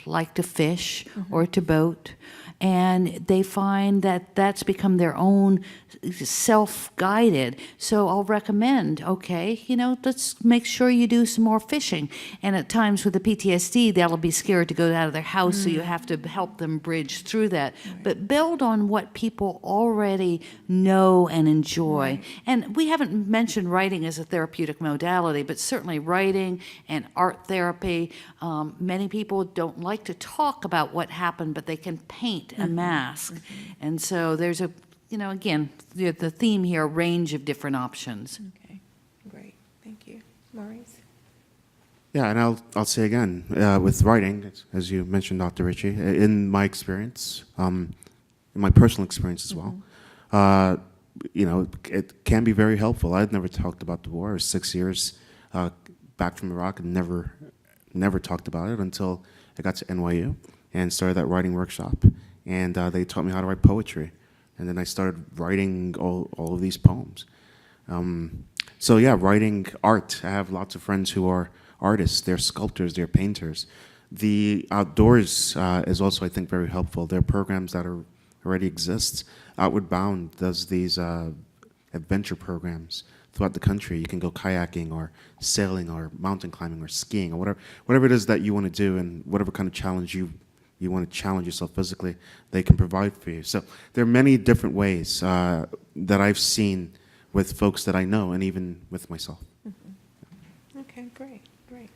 like to fish or to boat. And they find that that's become their own self-guided. So I'll recommend, okay, let's make sure you do some more fishing. And at times with the PTSD, they'll be scared to go out of their house, so you have to help them bridge through that. But build on what people already know and enjoy. And we haven't mentioned writing as a therapeutic modality, but certainly writing and art therapy. Many people don't like to talk about what happened, but they can paint a mask. And so there's again, the theme here, a range of different options. Okay, great. Thank you. Maurice? Yeah, and I'll say again, with writing, as you mentioned, Dr. Ritchie, in my experience, in my personal experience as well, it can be very helpful. I'd never talked about the war. I was 6 years back from Iraq and never talked about it until I got to NYU and started that writing workshop. And they taught me how to write poetry. And then I started writing all of these poems. So yeah, writing art. I have lots of friends who are artists. They're sculptors, they're painters. The outdoors is also, I think, very helpful. There are programs that already exist. Outward Bound does these adventure programs throughout the country. You can go kayaking or sailing or mountain climbing or skiing or whatever it is that you want to do, and whatever kind of challenge you you want to challenge yourself physically, they can provide for you. So there are many different ways that I've seen with folks that I know, and even with myself. Okay, great, great.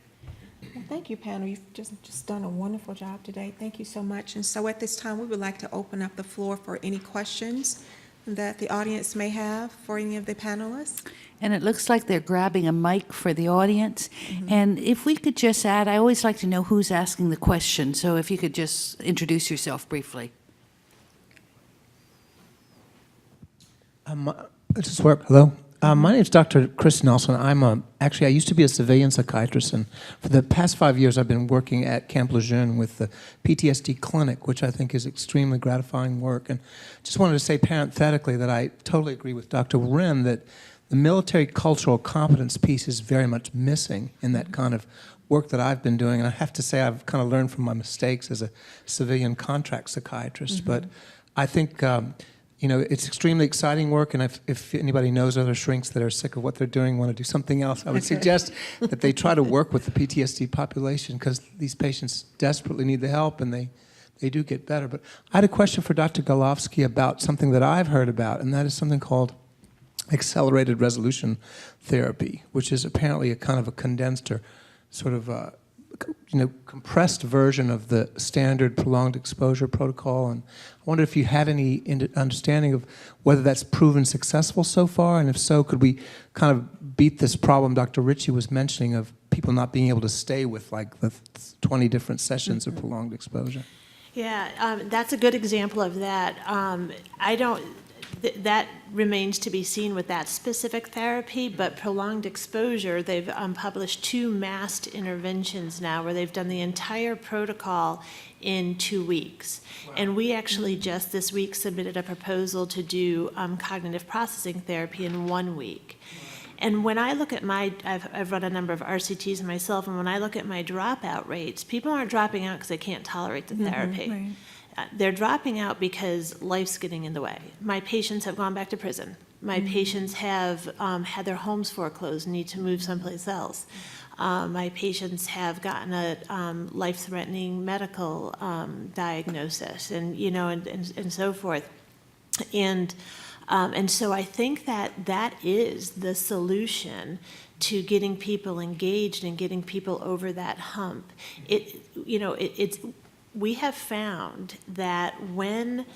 Well, thank you, panel. You've just done a wonderful job today. Thank you so much. And so at this time, we would like to open up the floor for any questions that the audience may have for any of the panelists. And it looks like they're grabbing a mic for the audience. And if we could just add, I always like to know who's asking the question, so if you could just introduce yourself briefly. Does this work? Hello? My name is Dr. Chris Nelson. Actually, I used to be a civilian psychiatrist, and for the past 5 years, I've been working at Camp Lejeune with the PTSD clinic, which I think is extremely gratifying work. And just wanted to say parenthetically that I totally agree with Dr. Wren that the military cultural competence piece is very much missing in that kind of work that I've been doing. And I have to say I've kind of learned from my mistakes as a civilian contract psychiatrist. But I think it's extremely exciting work, and if anybody knows other shrinks that are sick of what they're doing, want to do something else, I would suggest that they try to work with the PTSD population, because these patients desperately need the help, and they do get better. But I had a question for Dr. Golofsky about something that I've heard about, and that is something called accelerated resolution therapy, which is apparently a kind of a condensed or sort of compressed version of the standard prolonged exposure protocol. And I wonder if you had any understanding of whether that's proven successful so far, and if so, could we kind of beat this problem Dr. Ritchie was mentioning of people not being able to stay with like the 20 different sessions of prolonged exposure? Yeah, that's a good example of that. That remains to be seen with that specific therapy, but prolonged exposure, they've published 2 masked interventions now where they've done the entire protocol in 2 weeks. Wow. And we actually just this week submitted a proposal to do cognitive processing therapy in 1 week. And when I look at I've run a number of RCTs myself, and when I look at my dropout rates, people aren't dropping out because they can't tolerate the therapy. Right. They're dropping out because life's getting in the way. My patients have gone back to prison. My patients have had their homes foreclosed and need to move someplace else. My patients have gotten a life-threatening medical diagnosis, and so forth. And so I think that is the solution to getting people engaged and getting people over that hump. We have found that when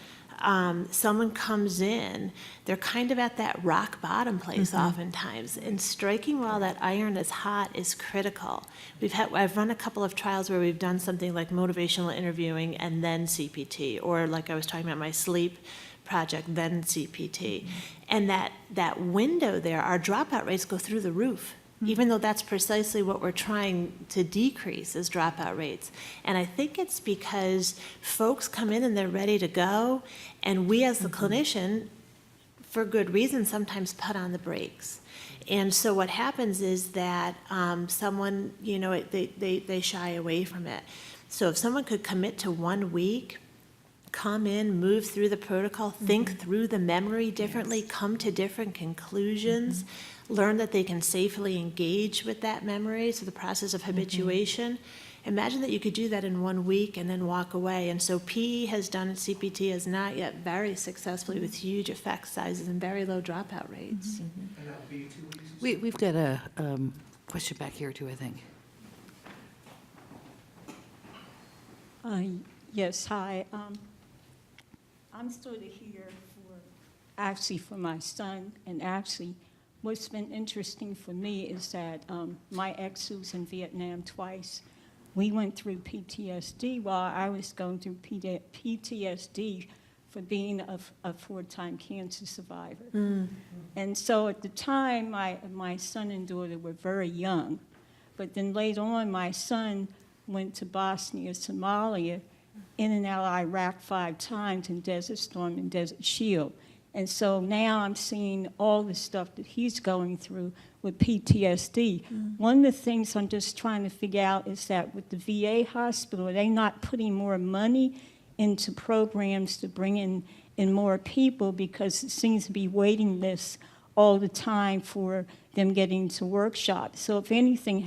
someone comes in, they're kind of at that rock bottom place oftentimes, and striking while that iron is hot is critical. I've run a couple of trials where we've done something like motivational interviewing and then CPT, or like I was talking about my sleep project, then CPT. And that window there, our dropout rates go through the roof. Even though that's precisely what we're trying to decrease is dropout rates. And I think it's because folks come in and they're ready to go, and we as the clinician, for good reason, sometimes put on the brakes. And so what happens is that someone, they shy away from it. So if someone could commit to 1 week, come in, move through the protocol, think through the memory differently, come to different conclusions, learn that they can safely engage with that memory, so the process of habituation. Imagine that you could do that in 1 week and then walk away. And so PE has done it, CPT has not yet, very successfully with huge effect sizes and very low dropout rates. And that would be 2 weeks? We've got a question back here too, I think. Yes, hi. I'm sort of here for my son, and actually what's been interesting for me is that my ex, who's in Vietnam twice, we went through PTSD while I was going through PTSD for being a 4-time cancer survivor. And so at the time, my son and daughter were very young, but then later on, my son went to Bosnia, Somalia, in and out of Iraq 5 times in Desert Storm and Desert Shield. And so now I'm seeing all the stuff that he's going through with PTSD. One of the things I'm just trying to figure out is that with the VA hospital, are they not putting more money into programs to bring in more people, because it seems to be waiting lists all the time for them getting to workshops. So if anything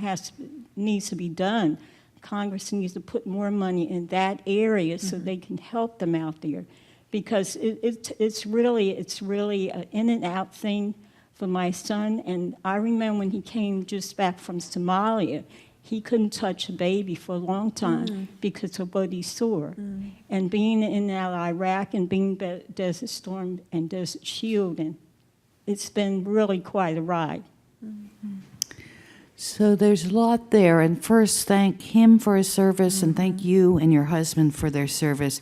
needs to be done, Congress needs to put more money in that area so they can help them out there. Because it's really an in and out thing for my son. And I remember when he came just back from Somalia, he couldn't touch a baby for a long time because of what he saw. And being in Iraq and being Desert Storm and Desert Shield, and it's been really quite a ride. So there's a lot there. And first, thank him for his service, and thank you and your husband for their service.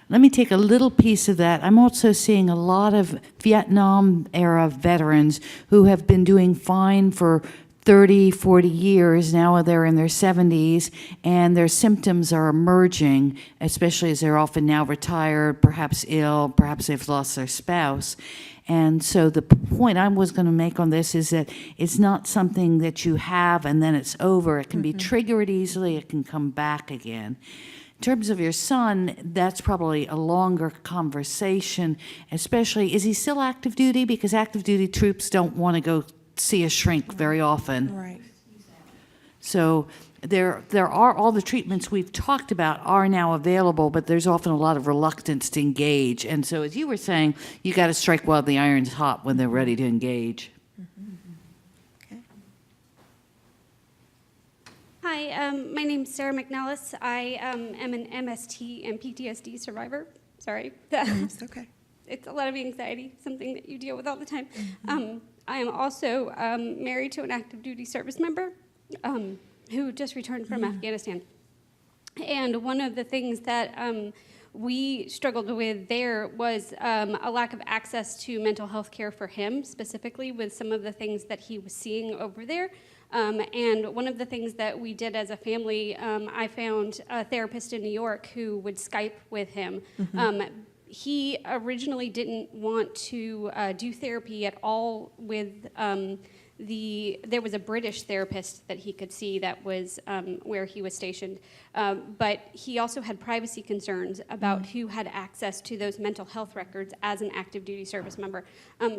Let me take a little piece of that. I'm also seeing a lot of Vietnam-era veterans who have been doing fine for 30, 40 years. Now they're in their 70s, and their symptoms are emerging, especially as they're often now retired, perhaps ill, perhaps they've lost their spouse. And so the point I was going to make on this is that it's not something that you have and then it's over. It can be triggered easily. It can come back again. In terms of your son, that's probably a longer conversation, especially, is he still active duty? Because active duty troops don't want to go see a shrink very often. Right. So there are all the treatments we've talked about are now available, but there's often a lot of reluctance to engage. And so, as you were saying, you got to strike while the iron's hot when they're ready to engage. Okay. Hi, my name's Sarah McNellis. I am an MST and PTSD survivor. Sorry. It's okay. It's a lot of anxiety, something that you deal with all the time. I am also married to an active duty service member who just returned from Afghanistan. And one of the things that we struggled with there was a lack of access to mental health care for him, specifically with some of the things that he was seeing over there. And one of the things that we did as a family, I found a therapist in New York who would Skype with him. He originally didn't want to do therapy at all with there was a British therapist that he could see that was where he was stationed. But he also had privacy concerns about who had access to those mental health records as an active duty service member.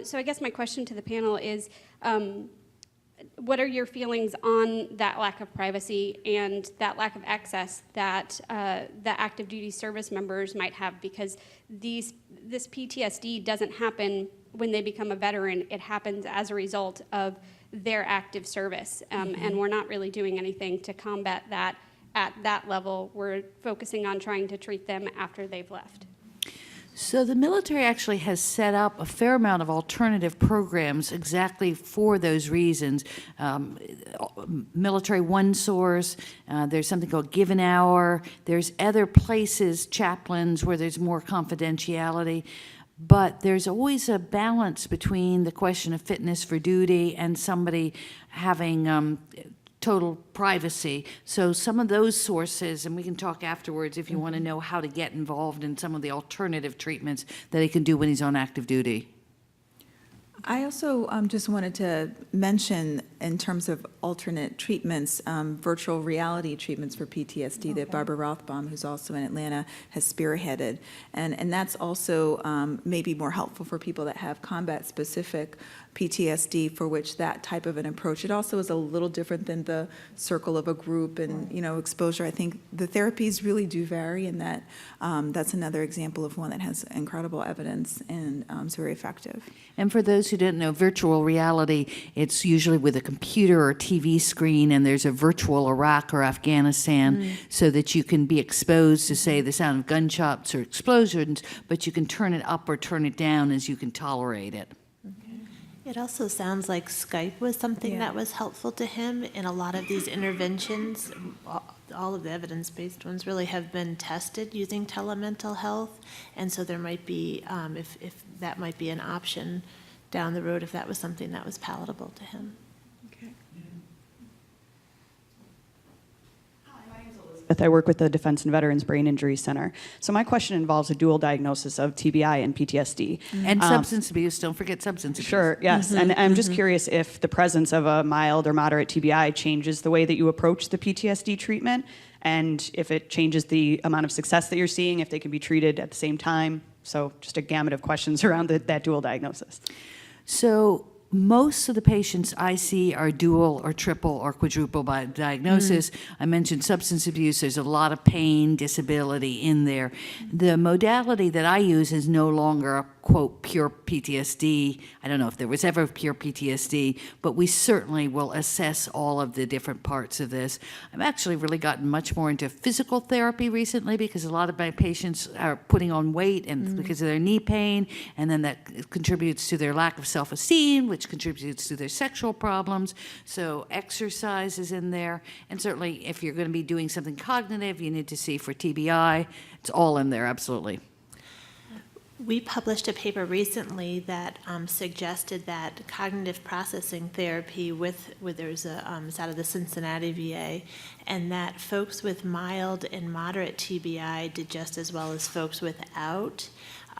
So I guess my question to the panel is, what are your feelings on that lack of privacy and that lack of access that the active duty service members might have? Because this PTSD doesn't happen when they become a veteran. It happens as a result of their active service. And we're not really doing anything to combat that at that level. We're focusing on trying to treat them after they've left. So the military actually has set up a fair amount of alternative programs exactly for those reasons. Military One Source, there's something called Give an Hour, there's other places, chaplains, where there's more confidentiality. But there's always a balance between the question of fitness for duty and somebody having total privacy. So some of those sources, and we can talk afterwards if you want to know how to get involved in some of the alternative treatments that he can do when he's on active duty. I also just wanted to mention, in terms of alternate treatments, virtual reality treatments for PTSD that Barbara Rothbaum, who's also in Atlanta, has spearheaded. And that's also maybe more helpful for people that have combat-specific PTSD, for which that type of an approach, it also is a little different than the circle of a group and, exposure. I think the therapies really do vary, and that's another example of one that has incredible evidence and is very effective. And for those who didn't know, virtual reality, it's usually with a computer or TV screen, and there's a virtual Iraq or Afghanistan so that you can be exposed to, say, the sound of gunshots or explosions, but you can turn it up or turn it down as you can tolerate it. It also sounds like Skype was something that was helpful to him in a lot of these interventions. All of the evidence-based ones really have been tested using telemental health, and so there might be, if that might be an option down the road, if that was something that was palatable to him. I work with the Defense and Veterans Brain Injury Center. So my question involves a dual diagnosis of TBI and PTSD. And substance abuse. Don't forget substance abuse. Sure, yes. And I'm just curious if the presence of a mild or moderate TBI changes the way that you approach the PTSD treatment, and if it changes the amount of success that you're seeing, if they can be treated at the same time. So just a gamut of questions around that dual diagnosis. So most of the patients I see are dual or triple or quadruple by diagnosis. I mentioned substance abuse. There's a lot of pain, disability in there. The modality that I use is no longer a, quote, pure PTSD. I don't know if there was ever pure PTSD, but we certainly will assess all of the different parts of this. I've actually really gotten much more into physical therapy recently because a lot of my patients are putting on weight and because of their knee pain, and then that contributes to their lack of self-esteem, which contributes to their sexual problems. So exercise is in there, and certainly if you're going to be doing something cognitive, you need to see for TBI. It's all in there, absolutely. We published a paper recently that suggested that cognitive processing therapy there's it's out of the Cincinnati VA, and that folks with mild and moderate TBI did just as well as folks without.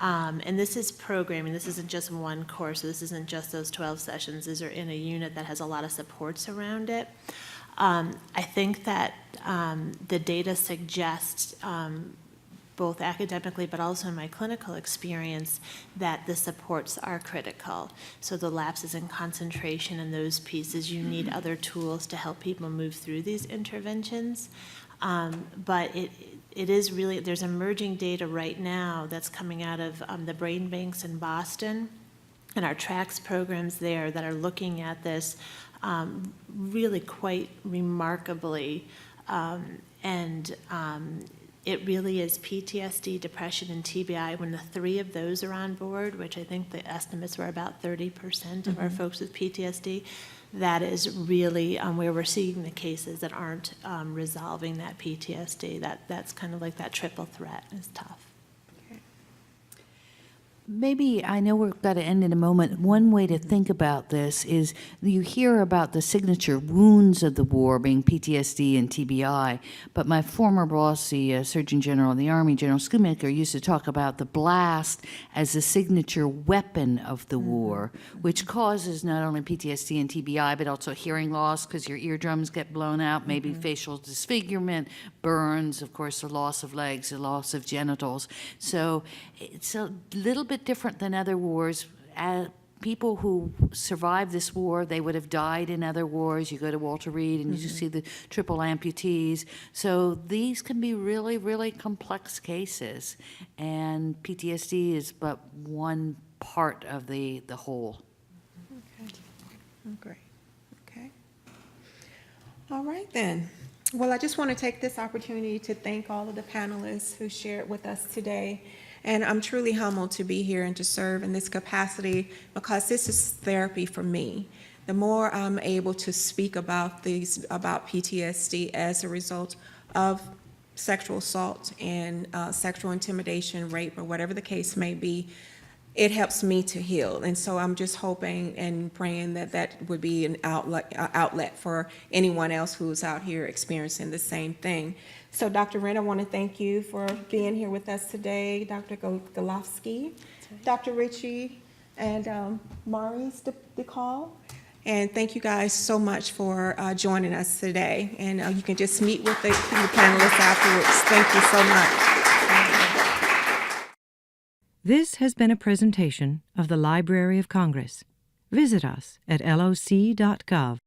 And this is programming. This isn't just one course. This isn't just those 12 sessions. These are in a unit that has a lot of supports around it. I think that the data suggests both academically but also in my clinical experience, that the supports are critical. So the lapses in concentration and those pieces, you need other tools to help people move through these interventions. But it is really, there's emerging data right now that's coming out of the brain banks in Boston and our TRACS programs there that are looking at this really quite remarkably. It really is PTSD, depression, and TBI. When the three of those are on board, which I think the estimates were about 30% of our folks with PTSD, that is really where we're seeing the cases that aren't resolving that PTSD. That's kind of like that triple threat is tough. Maybe, I know we've got to end in a moment. One way to think about this is you hear about the signature wounds of the war being PTSD and TBI, but my former boss, the Surgeon General of the Army, General Schoonmaker, used to talk about the blast as the signature weapon of the war, which causes not only PTSD and TBI, but also hearing loss because your eardrums get blown out, maybe facial disfigurement, burns, of course, the loss of legs, the loss of genitals. So it's a little bit different than other wars. People who survived this war, they would have died in other wars. You go to Walter Reed and you see the triple amputees. So these can be really, really complex cases. And PTSD is but one part of the whole. Okay. Oh, great. Okay. All right, then. Well, I just want to take this opportunity to thank all of the panelists who shared with us today. And I'm truly humbled to be here and to serve in this capacity because this is therapy for me. The more I'm able to speak about PTSD as a result of sexual assault and sexual intimidation, rape, or whatever the case may be, it helps me to heal. And so I'm just hoping and praying that that would be an outlet for anyone else who's out here experiencing the same thing. So Dr. Wren, I want to thank you for being here with us today, Dr. Golofsky, Dr. Ritchie, and Maurice DeCall. And thank you guys so much for joining us today. And you can just meet with the panelists afterwards. Thank you so much. This has been a presentation of the Library of Congress. Visit us at loc.gov.